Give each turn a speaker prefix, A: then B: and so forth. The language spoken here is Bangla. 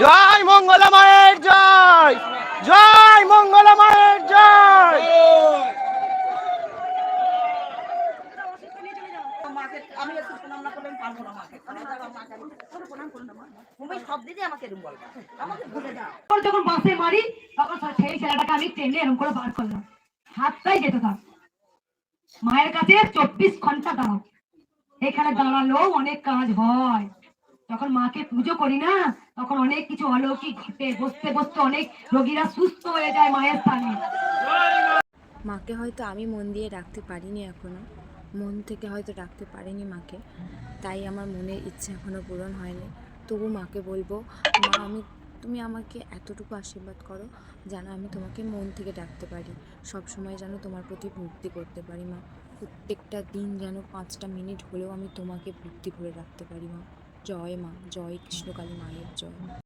A: জয় মঙ্গলা মায়ের জয়, জয় মঙ্গলা মায়ের জয়।
B: আমি একটু প্রণাম না করলে পারবো না মাকে। প্রণাম করুন না মা। তুমি সব দিকে আমাকে এরকম বলবা, আমাকে ভুলে যাও।
C: যখন বাসে মারি তখন সেই ছেলেটাকে আমি টেনে এরকম করে বার করলাম, হাতটাই যেতে থাক। মায়ের কাছে 24 ঘন্টা দাঁড়াও। এখানে দাঁড়ালেও অনেক কাজ হয়। যখন মাকে পুজো করি না, তখন অনেক কিছু অলৌকিক ঘটে। বসতে বসতে অনেক রোগীরা সুস্থ হয়ে যায় মায়ের স্থানে।
D: মাকে হয়তো আমি মন দিয়ে ডাকতে পারিনি এখনো, মন থেকে হয়তো ডাকতে পারিনি মাকে, তাই আমার মনের ইচ্ছে এখনো পূরণ হয়নি। তবু মাকে বলবো, মা তুমি আমাকে এতটুকু আশীর্বাদ করো যেন আমি তোমাকে মন থেকে ডাকতে পারি, সব সময় যেন তোমার প্রতি ভক্তি করতে পারি মা। প্রত্যেকটা দিন যেন 5টা মিনিট হলেও আমি তোমাকে ভক্তি করে রাখতে পারি মা। জয় মা, জয় কৃষ্ণকালী মায়ের জয়।